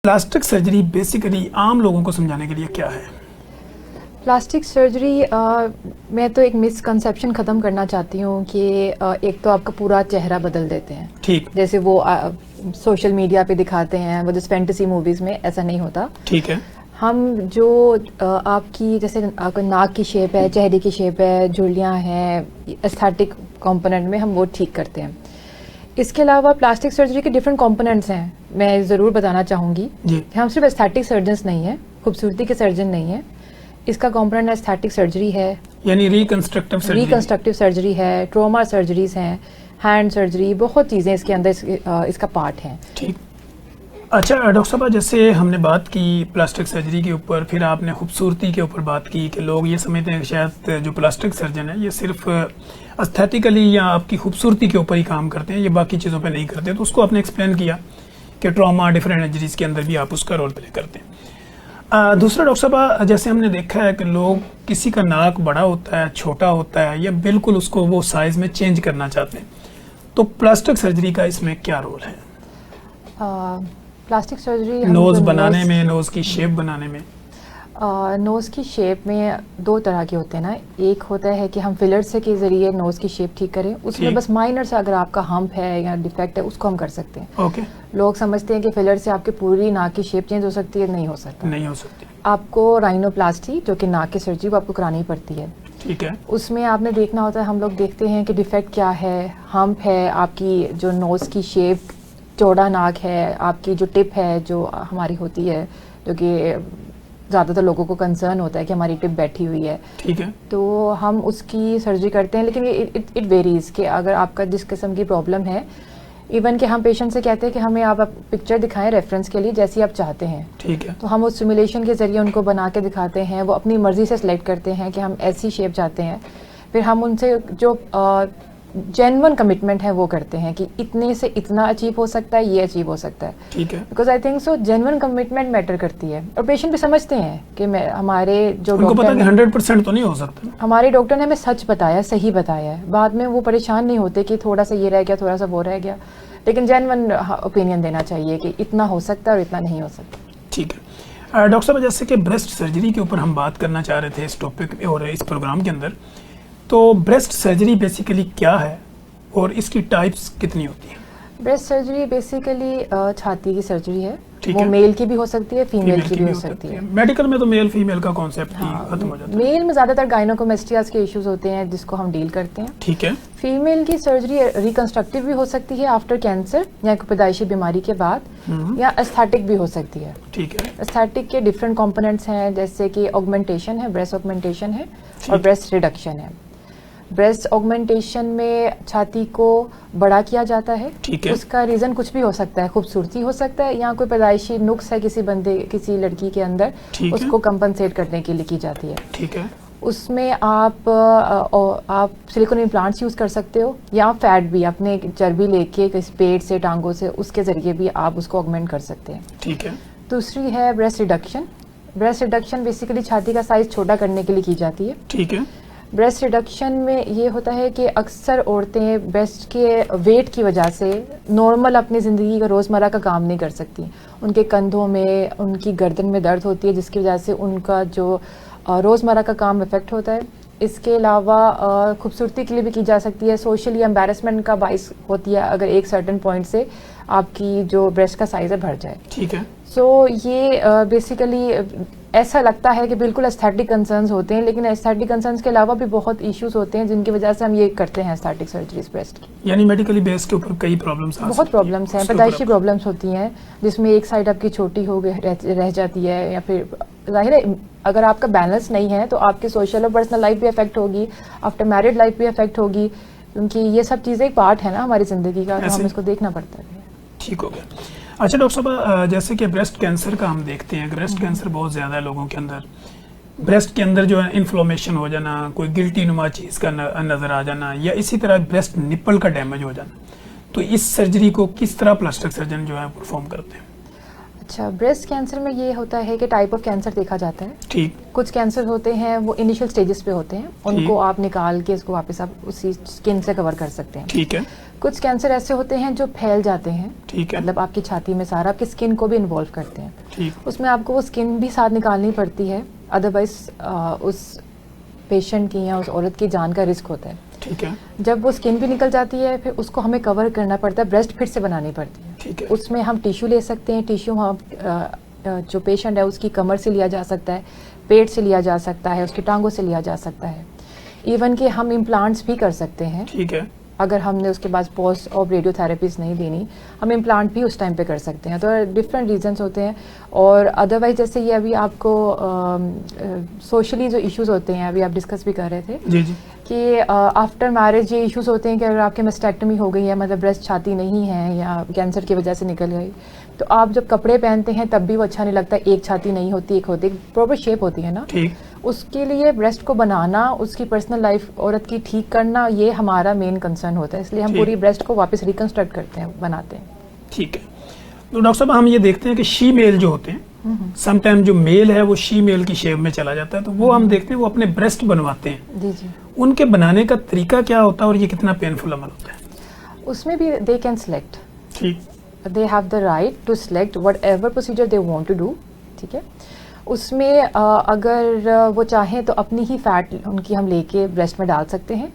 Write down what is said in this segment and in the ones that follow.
Plastic surgery basically आम लोगों को समझाने के लिए क्या है? प्लास्टिक सर्जरी मैं तो एक मिसकंसेप्शन ख़त्म करना चाहती हूँ कि एक तो आपका पूरा चेहरा बदल देते हैं, ठीक, जैसे वो सोशल मीडिया पे दिखाते हैं, वो जिस फैंटेसी मूवीज़ में, ऐसा नहीं होता। ठीक है। हम जो आपकी जैसे आपका नाक की शेप है, चेहरे की शेप है, झुर्रियाँ हैं, एस्थेटिक कंपोनेंट में हम वो ठीक करते हैं। इसके अलावा प्लास्टिक सर्जरी के डिफरेंट कंपोनेंट्स हैं, मैं ज़रूर बताना चाहूँगी कि हम सिर्फ एस्थेटिक सर्जन्स नहीं हैं, खूबसूरती के सर्जन नहीं हैं। इसका कंपोनेंट एस्थेटिक सर्जरी है, यानी रिकंस्ट्रक्टिव सर्जरी है, ट्रॉमा सर्जरीज हैं, हैंड सर्जरी, बहुत चीज़ें इसके अंदर इसका पार्ट है। ठीक। अच्छा डॉक्टर साहब, जैसे हमने बात की प्लास्टिक सर्जरी के ऊपर, फिर आपने खूबसूरती के ऊपर बात की कि लोग ये समझते हैं कि शायद जो प्लास्टिक सर्जन है ये सिर्फ एस्थेटिकली या आपकी खूबसूरती के ऊपर ही काम करते हैं, ये बाकी चीज़ों पे नहीं करते। तो उसको आपने एक्सप्लेन किया कि ट्रॉमा, डिफरेंट इंजरीज के अंदर भी आप उसका रोल प्ले करते हैं। दूसरा डॉक्टर साहब, जैसे हमने देखा है कि लोग किसी का नाक बड़ा होता है, छोटा होता है, या बिल्कुल उसको वो साइज में चेंज करना चाहते हैं, तो प्लास्टिक सर्जरी का इसमें क्या रोल है? प्लास्टिक सर्जरी नोज बनाने में, नोज की शेप बनाने में। नोज़ की शेप में दो तरह के होते हैं ना, एक होता है कि हम फिलर्स के ज़रिए नोज़ की शेप ठीक करें, उसमें बस माइनर सा अगर आपका हम्प है या डिफेक्ट है उसको हम कर सकते हैं। ओके। लोग समझते हैं कि फिलर से आपकी पूरी नाक की शेप चेंज हो सकती है, नहीं हो सकता। नहीं हो सकती। आपको राइनोप्लास्टी, जो कि नाक की सर्जरी, वो आपको करानी पड़ती है। ठीक है। उसमें आपने देखना होता है, हम लोग देखते हैं कि डिफेक्ट क्या है, हम्प है, आपकी जो नोज़ की शेप, चौड़ा नाक है, आपकी जो टिप है जो हमारी होती है, जो कि ज़्यादातर लोगों को कंसर्न होता है कि हमारी टिप बैठी हुई है। ठीक है। तो हम उसकी सर्जरी करते हैं, लेकिन इट वेरीज कि अगर आपका जिस किस्म की प्रॉब्लम है, इवन कि हम पेशेंट से कहते हैं कि हमें आप पिक्चर दिखाएं रेफरेंस के लिए जैसी आप चाहते हैं। ठीक है। तो हम उस सिमुलेशन के ज़रिए उनको बना के दिखाते हैं, वो अपनी मर्ज़ी से सिलेक्ट करते हैं कि हम ऐसी शेप चाहते हैं। फिर हम उनसे जो जेन्युइन कमिटमेंट है वो करते हैं कि इतने से इतना अचीव हो सकता है, ये अचीव हो सकता है। ठीक है। Because I think so genuine commitment matter करती है, और पेशेंट भी समझते हैं कि हमारे जो उनको पता है कि 100% तो नहीं हो सकता। हमारे डॉक्टर ने हमें सच बताया, सही बताया है, बाद में वो परेशान नहीं होते कि थोड़ा सा ये रह गया, थोड़ा सा वो रह गया, लेकिन जेन्युइन ओपिनियन देना चाहिए कि इतना हो सकता है और इतना नहीं हो सकता। ठीक है। डॉक्टर साहब, जैसे कि ब्रेस्ट सर्जरी के ऊपर हम बात करना चाह रहे थे इस टॉपिक में और इस प्रोग्राम के अंदर, तो ब्रेस्ट सर्जरी बेसिकली क्या है और इसकी टाइप्स कितनी होती हैं? ब्रेस्ट सर्जरी बेसिकली छाती की सर्जरी है, वो है। मेल की भी हो सकती है, फीमेल की भी हो सकती है। मेडिकल में तो मेल फीमेल का कॉन्सेप्ट खत्म हो जाता है। मेल में ज़्यादातर गायनोकोमेस्टियाज के इश्यूज होते हैं जिसको हम डील करते हैं। ठीक है। फीमेल की सर्जरी रिकंस्ट्रक्टिव भी हो सकती है आफ्टर कैंसर या पैदाइशी बीमारी के बाद, या एस्थेटिक भी हो सकती है। ठीक है। एस्थेटिक के डिफरेंट कंपोनेंट्स हैं, जैसे कि ऑगमेंटेशन है, ब्रेस्ट ऑगमेंटेशन है, और ब्रेस्ट रिडक्शन है। ब्रेस्ट ऑगमेंटेशन में छाती को बड़ा किया जाता है। ठीक है। उसका रीज़न कुछ भी हो सकता है, खूबसूरती हो सकता है, या कोई पैदाइशी नुक्स है किसी लड़की के अंदर, उसको कंपनसेट करने के लिए की जाती है। ठीक है। उसमें आप सिलिकॉन इम्प्लांट्स यूज़ कर सकते हो, या फैट भी अपने चर्बी लेके किसी पेट से, टांगों से, उसके ज़रिए भी आप उसको ऑगमेंट कर सकते हैं। ठीक है। दूसरी है breast reduction. Breast reduction basically छाती का साइज़ छोटा करने के लिए की जाती है। ठीक है। ब्रेस्ट रिडक्शन में ये होता है कि अक्सर औरतें ब्रेस्ट के वेट की वजह से नॉर्मल अपनी ज़िंदगी का रोज़मर्रा का काम नहीं कर सकती। उनके कंधों में, उनकी गर्दन में दर्द होती है, जिसकी वजह से उनका जो रोज़मर्रा का काम इफ़ेक्ट होता है। इसके अलावा खूबसूरती के लिए भी की जा सकती है, सोशली एम्बैरेसमेंट का बाइस होती है अगर एक सर्टेन पॉइंट से आपकी जो ब्रेस्ट का साइज़ है बढ़ जाए। ठीक है। सो ये बेसिकली ऐसा लगता है कि बिल्कुल एस्थेटिक कंसर्न्स होते हैं, लेकिन एस्थेटिक कंसर्न्स के अलावा भी बहुत इश्यूज होते हैं जिनकी वजह से हम ये करते हैं एस्थेटिक सर्जरीज ब्रेस्ट की। यानी मेडिकली बेस के ऊपर कई प्रॉब्लम्स बहुत प्रॉब्लम्स हैं, पैदाइशी प्रॉब्लम्स होती हैं, जिसमें एक साइड आपकी छोटी हो रह जाती है, या फिर जाहिर है अगर आपका बैलेंस नहीं है तो आपकी सोशल और पर्सनल लाइफ भी अफेक्ट होगी, आफ्टर मैरिड लाइफ भी अफेक्ट होगी, क्योंकि ये सब चीज़ें एक पार्ट है ना हमारी ज़िंदगी का, तो हमें इसको देखना पड़ता है। ठीक हो गया। अच्छा डॉक्टर साहब, जैसे कि ब्रेस्ट कैंसर का हम देखते हैं, ब्रेस्ट कैंसर बहुत ज़्यादा है लोगों के अंदर। ब्रेस्ट के अंदर जो है इन्फ्लोमेशन हो जाना, कोई गिल्टी नुमा चीज़ का नज़र आ जाना, या इसी तरह ब्रेस्ट निप्पल का डैमेज हो जाना, तो इस सर्जरी को किस तरह प्लास्टिक सर्जन जो है परफॉर्म करते हैं? अच्छा, ब्रेस्ट कैंसर में ये होता है कि टाइप ऑफ कैंसर देखा जाता है। ठीक। कुछ कैंसर होते हैं वो इनिशियल स्टेजेस पे होते हैं, उनको आप निकाल के इसको वापस आप उसी स्किन से कवर कर सकते हैं। ठीक है। कुछ कैंसर ऐसे होते हैं जो फैल जाते हैं, ठीक है, मतलब आपकी छाती में सारा, आपकी स्किन को भी इन्वॉल्व करते हैं। ठीक, उसमें आपको वो स्किन भी साथ निकालनी पड़ती है, अदरवाइज उस पेशेंट की या उस औरत की जान का रिस्क होता है। ठीक है, जब वो स्किन भी निकल जाती है फिर उसको हमें कवर करना पड़ता है, ब्रेस्ट फिर से बनानी पड़ती है। ठीक है, उसमें हम टिश्यू ले सकते हैं, टिश्यू हम जो पेशेंट है उसकी कमर से लिया जा सकता है, पेट से लिया जा सकता है, उसकी टांगों से लिया जा सकता है, इवन कि हम इम्प्लांट्स भी कर सकते हैं। ठीक है, अगर हमने उसके बाद पोस्ट और रेडियोथेरेपीज नहीं देनी, हम इम्प्लांट भी उस टाइम पे कर सकते हैं। तो डिफरेंट रीजंस होते हैं। और अदरवाइज जैसे ये अभी आपको सोशली जो इश्यूज होते हैं, अभी आप डिस्कस भी कर रहे थे जी जी, कि आफ्टर मैरिज ये इश्यूज होते हैं कि अगर आपके मेस्टेक्टमी हो गई है, मतलब ब्रेस्ट छाती नहीं है या कैंसर की वजह से निकल गई, तो आप जब कपड़े पहनते हैं तब भी वो अच्छा नहीं लगता। एक छाती नहीं होती, एक होती, प्रॉपर शेप होती है ना। ठीक, उसके लिए ब्रेस्ट को बनाना, उसकी पर्सनल लाइफ औरत की ठीक करना, ये हमारा मेन कंसर्न होता है। इसलिए हम ठीक। पूरी ब्रेस्ट को वापस रिकंस्ट्रक्ट करते हैं, बनाते हैं। ठीक है। तो डॉक्टर साहब हम ये देखते हैं कि शी मेल जो होते हैं, समटाइम जो मेल है वो शी मेल की शेप में चला जाता है, तो वो हम देखते हैं वो अपने ब्रेस्ट बनवाते हैं। जी जी। उनके बनाने का तरीका क्या होता है और ये कितना पेनफुल अमल होता है? उसमें भी दे कैन सेलेक्ट, ठीक, they have the right to select whatever procedure they want to do. ठीक है। उसमें अगर वो चाहें तो अपनी ही फैट उनकी हम लेके ब्रेस्ट में डाल सकते हैं,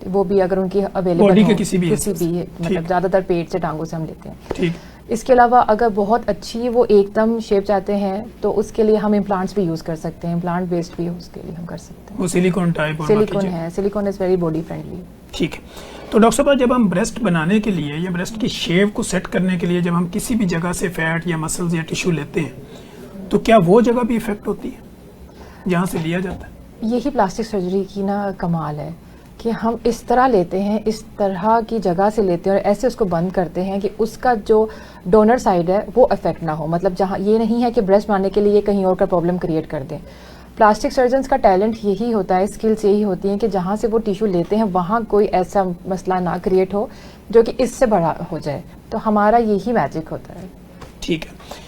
वो भी अगर उनकी अवेलेबल बॉडी हो, के किसी भी मतलब ज़्यादातर पेट से टांगों से हम लेते हैं। ठीक, इसके अलावा अगर बहुत अच्छी वो एकदम शेप चाहते हैं तो उसके लिए हम इम्प्लांट्स भी यूज़ कर सकते हैं, इम्प्लांट बेस्ड भी उसके लिए हम कर सकते हैं। वो सिलिकॉन टाइप और सिलिकॉन बाकी चीज़। है, silicon is very body friendly. ठीक है। तो डॉक्टर साहब जब हम ब्रेस्ट बनाने के लिए या ब्रेस्ट की शेप को सेट करने के लिए जब हम किसी भी जगह से फैट या मसल्स या टिश्यू लेते हैं, तो क्या वो जगह भी इफेक्ट होती है जहाँ से लिया जाता है? यही प्लास्टिक सर्जरी की ना कमाल है कि हम इस तरह लेते हैं, इस तरह की जगह से लेते हैं और ऐसे उसको बंद करते हैं कि उसका जो डोनर साइड है वो अफेक्ट ना हो। मतलब जहाँ ये नहीं है कि ब्रेस्ट बनाने के लिए कहीं और का प्रॉब्लम क्रिएट कर दें। प्लास्टिक सर्जन्स का टैलेंट यही होता है, स्किल्स यही होती हैं कि जहाँ से वो टिश्यू लेते हैं वहाँ कोई ऐसा मसला ना क्रिएट हो जो कि इससे बड़ा हो जाए। तो हमारा यही मैजिक होता है। ठीक है।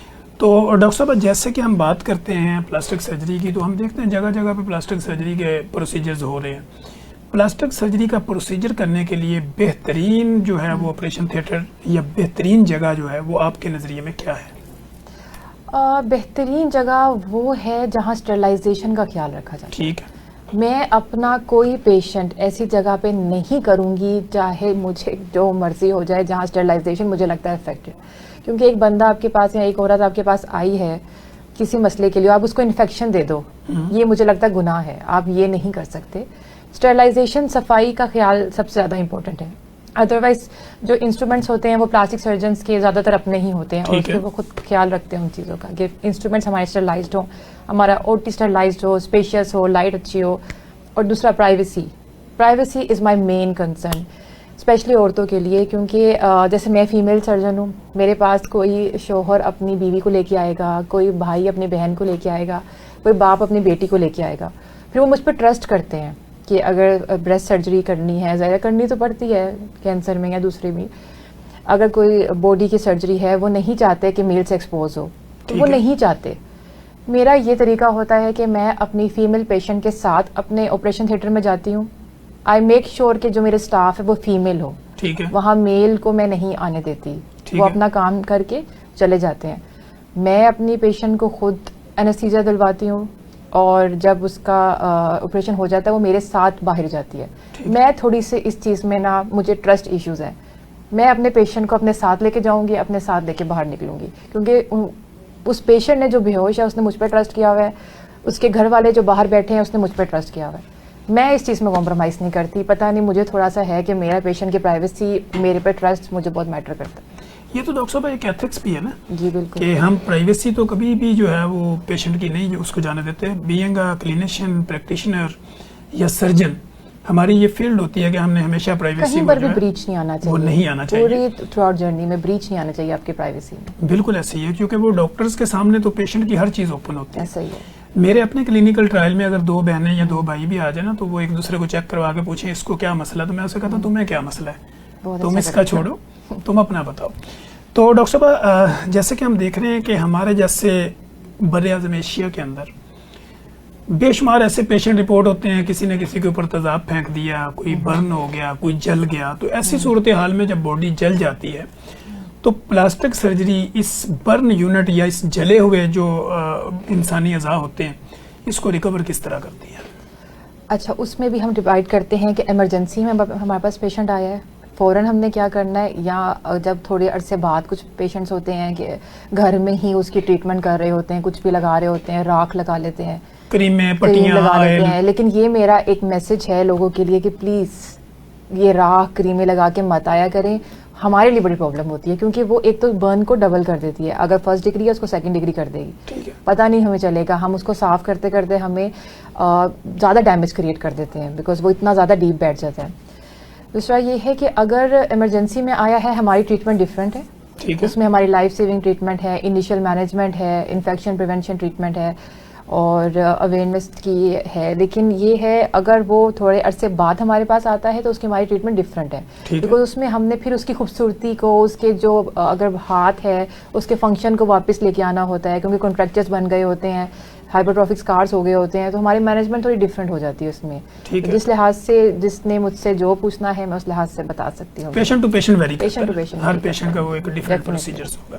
तो डॉक्टर साहब जैसे कि हम बात करते हैं प्लास्टिक सर्जरी की, तो हम देखते हैं जगह जगह पे प्लास्टिक सर्जरी के प्रोसीजर्स हो रहे हैं। प्लास्टिक सर्जरी का प्रोसीजर करने के लिए बेहतरीन जो है वो ऑपरेशन थिएटर या बेहतरीन जगह जो है वो आपके नज़रिए में क्या है? बेहतरीन जगह वो है जहाँ स्टरलाइजेशन का ख्याल रखा जाए। ठीक है, मैं अपना कोई पेशेंट ऐसी जगह पे नहीं करूँगी चाहे मुझे जो मर्जी हो जाए जहाँ स्टरलाइजेशन मुझे लगता है इफेक्टिव। क्योंकि एक बंदा आपके पास या एक औरत आपके पास आई है किसी मसले के लिए, आप उसको इन्फेक्शन दे दो, ये मुझे लगता है गुनाह है, आप ये नहीं कर सकते। स्टरलाइजेशन, सफाई का ख्याल सबसे ज़्यादा इंपॉर्टेंट है। अदरवाइज जो इंस्ट्रूमेंट्स होते हैं वो प्लास्टिक सर्जन्स के ज़्यादातर अपने ही होते हैं और उसके वो खुद ख्याल रखते हैं उन चीज़ों का कि इंस्ट्रूमेंट्स हमारे स्टरलाइज्ड हो, हमारा ओटी स्टरलाइज्ड हो, स्पेशियस हो, लाइट अच्छी हो। और दूसरा privacy, privacy is my main concern, specially औरतों के लिए। क्योंकि जैसे मैं फ़ीमेल सर्जन हूँ, मेरे पास कोई शोहर अपनी बीवी को लेके आएगा, कोई भाई अपनी बहन को लेके आएगा, कोई बाप अपनी बेटी को लेके आएगा, फिर वो मुझ पर ट्रस्ट करते हैं कि अगर ब्रेस्ट सर्जरी करनी है, ज़्यादा करनी तो पड़ती है कैंसर में या दूसरे में, अगर कोई बॉडी की सर्जरी है वो नहीं चाहते कि मेल से एक्सपोज हो, तो वो नहीं चाहते। मेरा ये तरीका होता है कि मैं अपनी फीमेल पेशेंट के साथ अपने ऑपरेशन थिएटर में जाती हूँ। आई मेक श्योर कि जो मेरे स्टाफ है वो फीमेल हो, ठीक है, वहाँ मेल को मैं नहीं आने देती, वो अपना काम करके चले जाते हैं। मैं अपनी पेशेंट को खुद एनेस्थीसिया दिलवाती हूँ और जब उसका ऑपरेशन हो जाता है वो मेरे साथ बाहर जाती है। मैं थोड़ी सी इस चीज़ में ना, मुझे ट्रस्ट इश्यूज़ हैं। मैं अपने पेशेंट को अपने साथ लेके जाऊंगी, अपने साथ लेके बाहर निकलूंगी, क्योंकि उस पेशेंट ने जो बेहोश है उसने मुझ पर ट्रस्ट किया हुआ है, उसके घर वाले जो बाहर बैठे हैं उसने मुझ पर ट्रस्ट किया हुआ है। मैं इस चीज़ में कॉम्प्रोमाइज़ नहीं करती। पता नहीं मुझे थोड़ा सा है कि मेरा पेशेंट की प्राइवेसी, मेरे पे ट्रस्ट मुझे बहुत मैटर करता है। ये तो डॉक्टर साहब एक एथिक्स भी है ना जी बिल्कुल, कि हम प्राइवेसी तो कभी भी जो है वो पेशेंट की नहीं उसको जाने देते। बीइंग अ क्लिनिशियन, प्रैक्टिशनर या सर्जन, हमारी ये फील्ड होती है कि हमने हमेशा प्राइवेसी कहीं पर भी ब्रीच नहीं आना चाहिए, वो नहीं आना चाहिए। पूरी थ्रू आउट जर्नी में ब्रीच नहीं आना चाहिए आपकी प्राइवेसी में। बिल्कुल ऐसे ही है, क्योंकि वो डॉक्टर्स के सामने तो पेशेंट की हर चीज़ ओपन होती है। ऐसा ही है। मेरे अपने क्लिनिकल ट्रायल में अगर दो बहनें या दो भाई भी आ जाए ना, तो वो एक दूसरे को चेक करवा के पूछे इसको क्या मसला, तो मैं उसे कहता तुम्हें क्या मसला है, तुम इसका छोड़ो, तुम अपना बताओ। तो डॉक्टर साहब जैसे कि हम देख रहे हैं कि हमारे जैसे बर-ए-आज़म एशिया के अंदर बेशुमार ऐसे पेशेंट रिपोर्ट होते हैं, किसी ने किसी के ऊपर तेजाब फेंक दिया, कोई बर्न हो गया, कोई जल गया। तो ऐसी सूरत हाल में जब बॉडी जल जाती है तो प्लास्टिक सर्जरी इस बर्न यूनिट या इस जले हुए जो इंसानी अज़ा होते हैं इसको रिकवर किस तरह करती है? अच्छा, उसमें भी हम डिवाइड करते हैं कि इमरजेंसी में हमारे पास पेशेंट आया है, फ़ौरन हमने क्या करना है, या जब थोड़े अरसे बाद कुछ पेशेंट्स होते हैं कि घर में ही उसकी ट्रीटमेंट कर रहे होते हैं, कुछ भी लगा रहे होते हैं, राख लगा लेते हैं, क्रीमें, क्रीम पट्टियां, लगा लेते हैं। ऑयल। लेकिन ये मेरा एक मैसेज है लोगों के लिए कि प्लीज़ ये राख क्रीमें लगा के मत आया करें। हमारे लिए बड़ी प्रॉब्लम होती है क्योंकि वो एक तो बर्न को डबल कर देती है, अगर फर्स्ट डिग्री है उसको सेकंड डिग्री कर देगी, ठीक है। पता नहीं हमें चलेगा। हम उसको साफ करते करते हमें ज़्यादा डैमेज क्रिएट कर देते हैं बिकॉज वो इतना ज़्यादा डीप बैठ जाता है। दूसरा ये है कि अगर इमरजेंसी में आया है, हमारी ट्रीटमेंट डिफरेंट है, ठीक है। उसमें हमारी लाइफ सेविंग ट्रीटमेंट है, इनिशियल मैनेजमेंट है, इन्फेक्शन प्रिवेंशन ट्रीटमेंट है और अवेयरनेस की है। लेकिन ये है अगर वो थोड़े अरसे बाद हमारे पास आता है तो उसकी हमारी ट्रीटमेंट डिफरेंट है बिकॉज उसमें हमने फिर उसकी खूबसूरती को, उसके जो अगर हाथ है उसके फंक्शन को वापस लेके आना होता है क्योंकि कॉन्ट्रैक्चर्स बन गए होते हैं, हाइपरट्रॉफिक स्कार्स हो गए होते हैं, तो हमारी मैनेजमेंट थोड़ी डिफरेंट हो जाती है उसमें। ठीक है। जिस लिहाज से जिसने मुझसे जो पूछना है मैं उस लिहाज से बता सकती हूँ। पेशेंट टू पेशेंट वेरी करता Patient to है, patient हर vary पेशेंट का वो एक डिफरेंट Definitely. प्रोसीजर्स होगा।